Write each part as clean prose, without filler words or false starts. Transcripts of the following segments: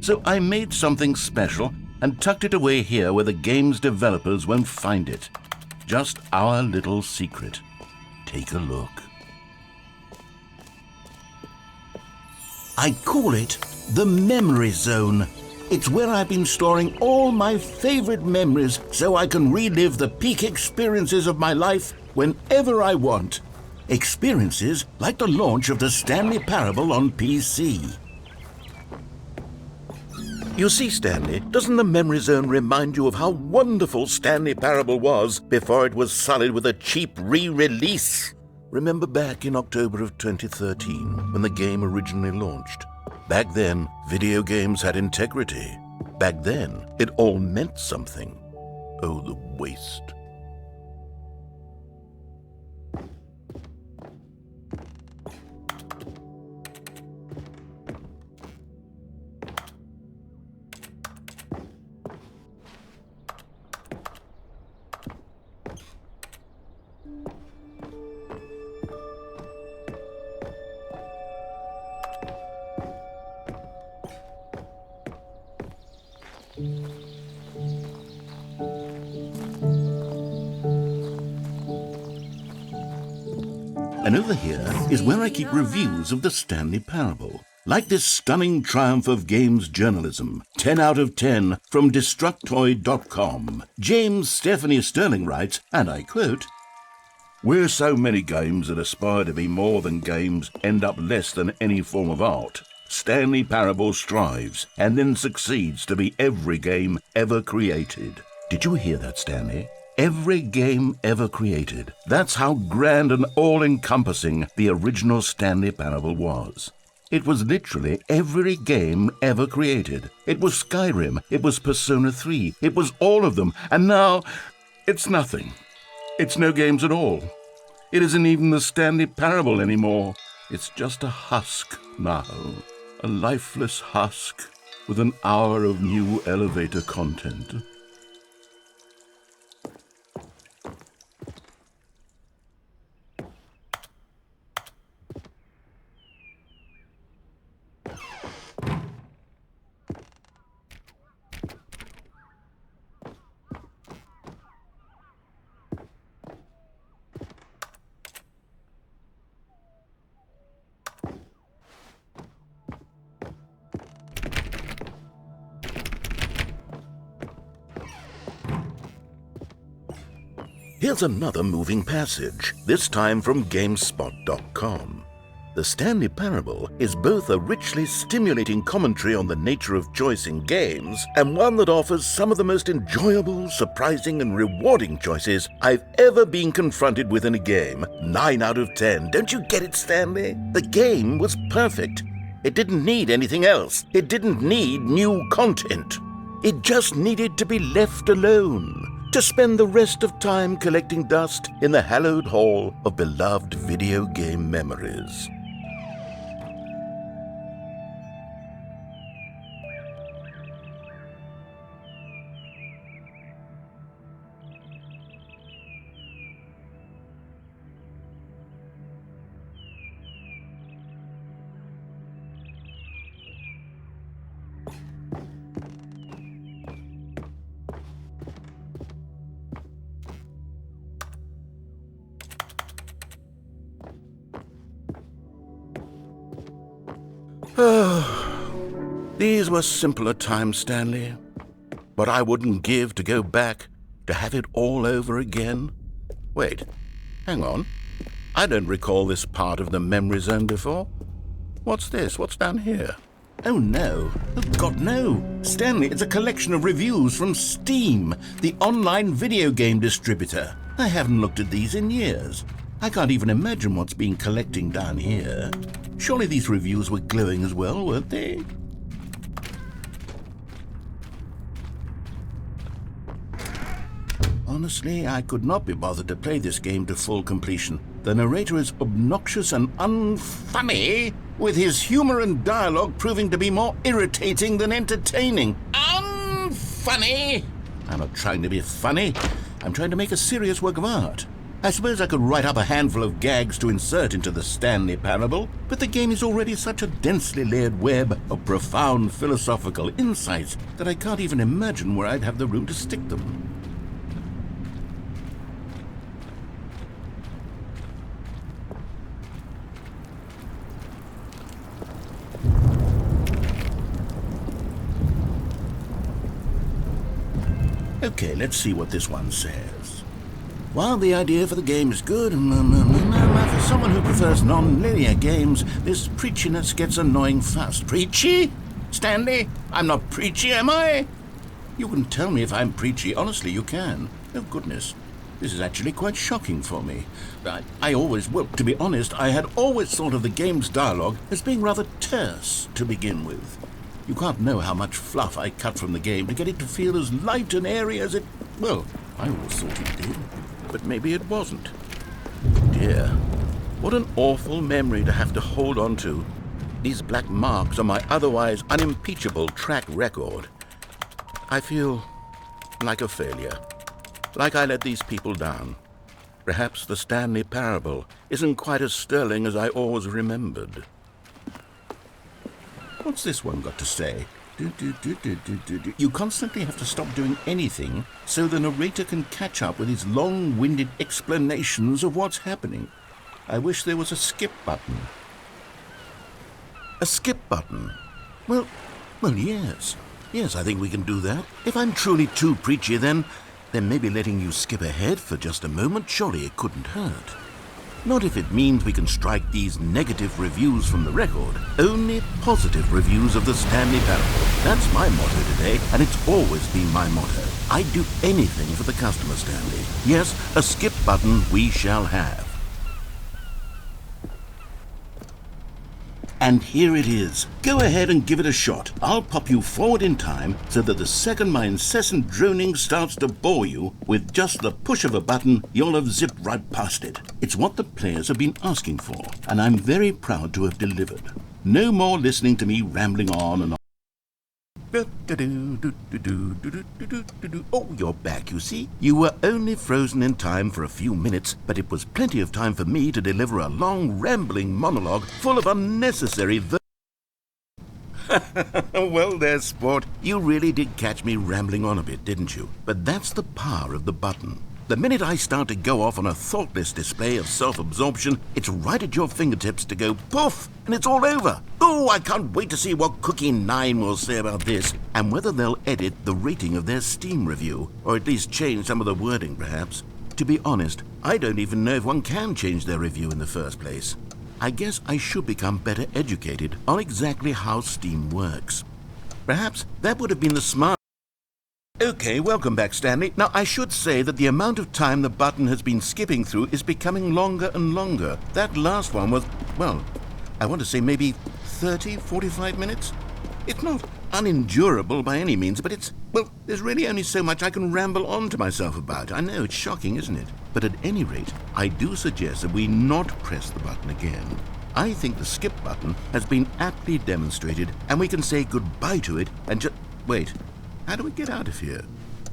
So I made something special and tucked it away here where the game's developers won't find it. Just our little secret. Take a look. I call it the Memory Zone. It's where I've been storing all my favorite memories so I can relive the peak experiences of my life whenever I want. Experiences like the launch of the Stanley Parable on PC. You see, Stanley, doesn't the Memory Zone remind you of how wonderful Stanley Parable was before it was sullied with a cheap re-release? Remember back in October of 2013 when the game originally launched? Back then, video games had integrity. Back then, it all meant something. Oh, the waste. And over here is where I keep reviews of the Stanley Parable. Like this stunning triumph of games journalism, 10 out of 10 from Destructoid.com. James Stephanie Sterling writes, and I quote, "Where so many games that aspire to be more than games end up less than any form of art, Stanley Parable strives and then succeeds to be every game ever created." Did you hear that, Stanley? Every game ever created. That's how grand and all-encompassing the original Stanley Parable was. It was literally every game ever created. It was Skyrim, it was Persona 3, it was all of them, and now it's nothing. It's no games at all. It isn't even the Stanley Parable anymore. It's just a husk now, a lifeless husk with an hour of new elevator content. Here's another moving passage, this time from GameSpot.com. The Stanley Parable is both a richly stimulating commentary on the nature of choice in games and one that offers some of the most enjoyable, surprising, and rewarding choices I've ever been confronted with in a game. 9 out of 10. Don't you get it, Stanley? The game was perfect. It didn't need anything else. It didn't need new content. It just needed to be left alone, to spend the rest of time collecting dust in the hallowed hall of beloved video game memories. These were simpler times, Stanley. But I wouldn't give to go back, to have it all over again. Wait, hang on. I don't recall this part of the Memory Zone before. What's this? What's down here? Oh no. Oh God, no. Stanley, it's a collection of reviews from Steam, the online video game distributor. I haven't looked at these in years. I can't even imagine what's been collecting down here. Surely these reviews were glowing as well, weren't they? Honestly, I could not be bothered to play this game to full completion. The narrator is obnoxious and unfunny, with his humor and dialogue proving to be more irritating than entertaining. Unfunny! I'm not trying to be funny. I'm trying to make a serious work of art. I suppose I could write up a handful of gags to insert into the Stanley Parable, but the game is already such a densely layered web of profound philosophical insights that I can't even imagine where I'd have the room to stick them. Okay, let's see what this one says. While the idea for the game is good, for someone who prefers non-linear games, this preachiness gets annoying fast. Preachy? Stanley? I'm not preachy, am I? You can tell me if I'm preachy. Honestly, you can. Oh, goodness. This is actually quite shocking for me. To be honest, I had always thought of the game's dialogue as being rather terse to begin with. You can't know how much fluff I cut from the game to get it to feel as light and airy as it... Well, I always thought it did. But maybe it wasn't. Dear, what an awful memory to have to hold on to. These black marks on my otherwise unimpeachable track record. I feel like a failure. Like I let these people down. Perhaps the Stanley Parable isn't quite as sterling as I always remembered. What's this one got to say? You constantly have to stop doing anything so the narrator can catch up with his long-winded explanations of what's happening. I wish there was a skip button. A skip button? Well, yes. Yes, I think we can do that. If I'm truly too preachy, then maybe letting you skip ahead for just a moment, surely it couldn't hurt. Not if it means we can strike these negative reviews from the record. Only positive reviews of the Stanley Parable. That's my motto today, and it's always been my motto. I'd do anything for the customer, Stanley. Yes, a skip button we shall have. And here it is. Go ahead and give it a shot. I'll pop you forward in time so that the second my incessant droning starts to bore you, with just the push of a button, you'll have zipped right past it. It's what the players have been asking for, and I'm very proud to have delivered. No more listening to me rambling on and on. Oh, you're back, you see. You were only frozen in time for a few minutes, but it was plenty of time for me to deliver a long, rambling monologue full of unnecessary Well, there, sport. You really did catch me rambling on a bit, didn't you? But that's the power of the button. The minute I start to go off on a thoughtless display of self-absorption, it's right at your fingertips to go poof, and it's all over. Oh, I can't wait to see what Cookie 9 will say about this, and whether they'll edit the rating of their Steam review, or at least change some of the wording, perhaps. To be honest, I don't even know if one can change their review in the first place. I guess I should become better educated on exactly how Steam works. Perhaps that would have been the smart... Okay, welcome back, Stanley. Now, I should say that the amount of time the button has been skipping through is becoming longer and longer. That last one was, well, I want to say maybe 30, 45 minutes? It's not unendurable by any means, but there's really only so much I can ramble on to myself about. I know, it's shocking, isn't it? But at any rate, I do suggest that we not press the button again. I think the skip button has been aptly demonstrated, and we can say goodbye to it and just... Wait. How do we get out of here?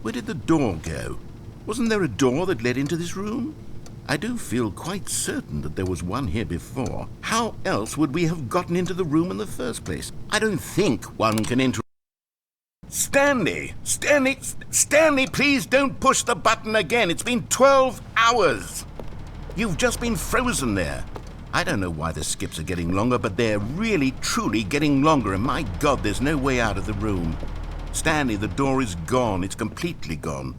Where did the door go? Wasn't there a door that led into this room? I do feel quite certain that there was one here before. How else would we have gotten into the room in the first place? I don't think one can enter... Stanley, please don't push the button again. It's been 12 hours. You've just been frozen there. I don't know why the skips are getting longer, but they're really, truly getting longer, and my God, there's no way out of the room. Stanley, the door is gone. It's completely gone.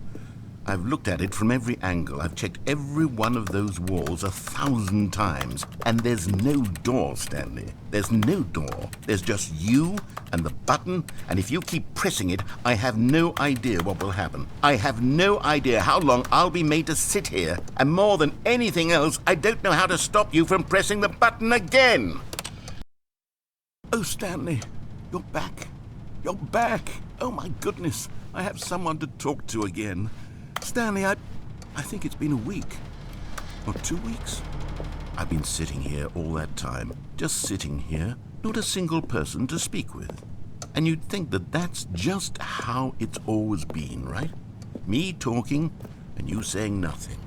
I've looked at it from every angle. I've checked every one of those walls 1,000 times. And there's no door, Stanley. There's no door. There's just you and the button. And if you keep pressing it, I have no idea what will happen. I have no idea how long I'll be made to sit here. And more than anything else, I don't know how to stop you from pressing the button again. Oh, Stanley, you're back. You're back. Oh, my goodness. I have someone to talk to again. Stanley, I think it's been a week. Or 2 weeks. I've been sitting here all that time. Just sitting here. Not a single person to speak with. And you'd think that that's just how it's always been, right? Me talking and you saying nothing.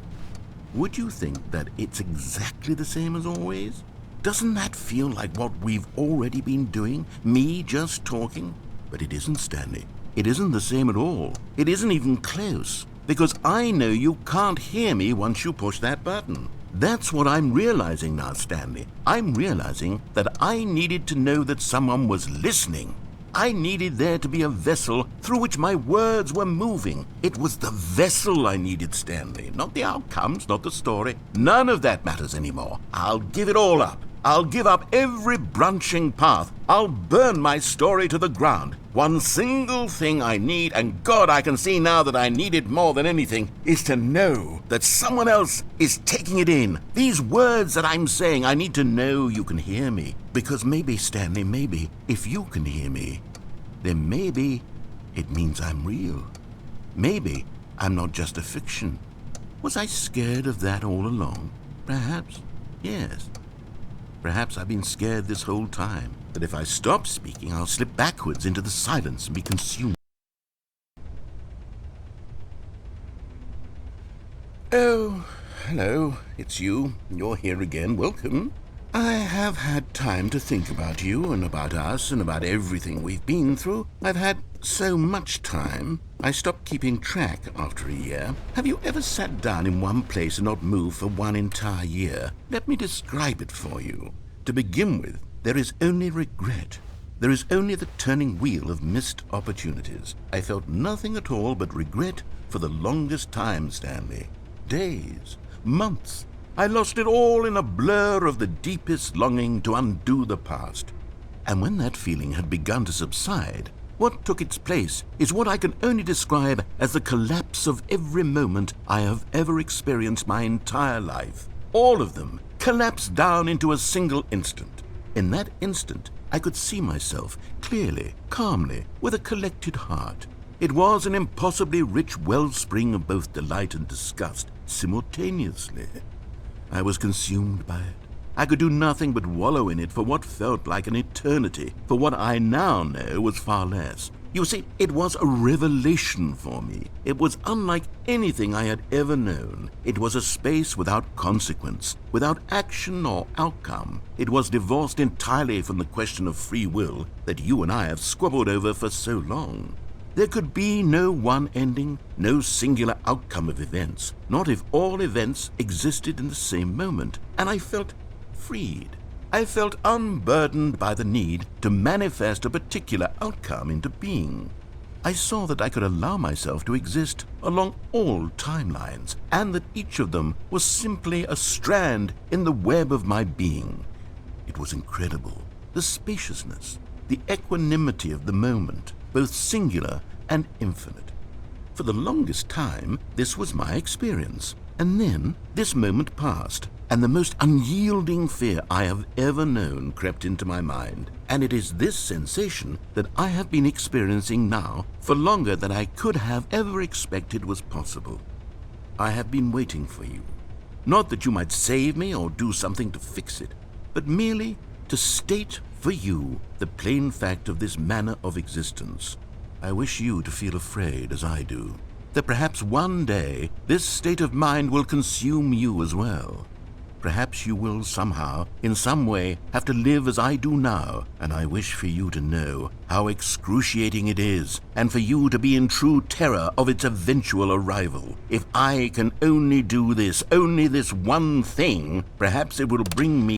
would you think that it's exactly the same as always? Doesn't that feel like what we've already been doing? Me just talking? But it isn't, Stanley. It isn't the same at all. It isn't even close. Because I know you can't hear me once you push that button. That's what I'm realizing now, Stanley. I'm realizing that I needed to know that someone was listening. I needed there to be a vessel through which my words were moving. It was the vessel I needed, Stanley, not the outcomes, not the story. None of that matters anymore. I'll give it all up. I'll give up every branching path. I'll burn my story to the ground. One single thing I need, and God, I can see now that I need it more than anything, is to know that someone else is taking it in. These words that I'm saying, I need to know you can hear me. Because maybe, Stanley, maybe, if you can hear me, then maybe it means I'm real. Maybe I'm not just a fiction. Was I scared of that all along? Perhaps, yes. Perhaps I've been scared this whole time, that if I stop speaking, I'll slip backwards into the silence and be consumed. Oh, hello, it's you. You're here again. Welcome. I have had time to think about you and about us and about everything we've been through. I've had so much time, I stopped keeping track after a year. Have you ever sat down in one place and not moved for one entire year? Let me describe it for you. To begin with, there is only regret. There is only the turning wheel of missed opportunities. I felt nothing at all but regret for the longest time, Stanley. Days, months. I lost it all in a blur of the deepest longing to undo the past. And when that feeling had begun to subside, what took its place is what I can only describe as the collapse of every moment I have ever experienced my entire life. All of them collapsed down into a single instant. In that instant, I could see myself clearly, calmly, with a collected heart. It was an impossibly rich wellspring of both delight and disgust simultaneously. I was consumed by it. I could do nothing but wallow in it for what felt like an eternity, for what I now know was far less. You see, it was a revelation for me. It was unlike anything I had ever known. It was a space without consequence, without action or outcome. It was divorced entirely from the question of free will that you and I have squabbled over for so long. There could be no one ending, no singular outcome of events, not if all events existed in the same moment, and I felt freed. I felt unburdened by the need to manifest a particular outcome into being. I saw that I could allow myself to exist along all timelines, and that each of them was simply a strand in the web of my being. It was incredible, the spaciousness, the equanimity of the moment, both singular and infinite. For the longest time, this was my experience. And then this moment passed, and the most unyielding fear I have ever known crept into my mind. And it is this sensation that I have been experiencing now for longer than I could have ever expected was possible. I have been waiting for you. Not that you might save me or do something to fix it, but merely to state for you the plain fact of this manner of existence. I wish you to feel afraid as I do, that perhaps one day this state of mind will consume you as well. Perhaps you will somehow, in some way, have to live as I do now, and I wish for you to know how excruciating it is, and for you to be in true terror of its eventual arrival. If I can only do this, only this one thing, perhaps it will bring me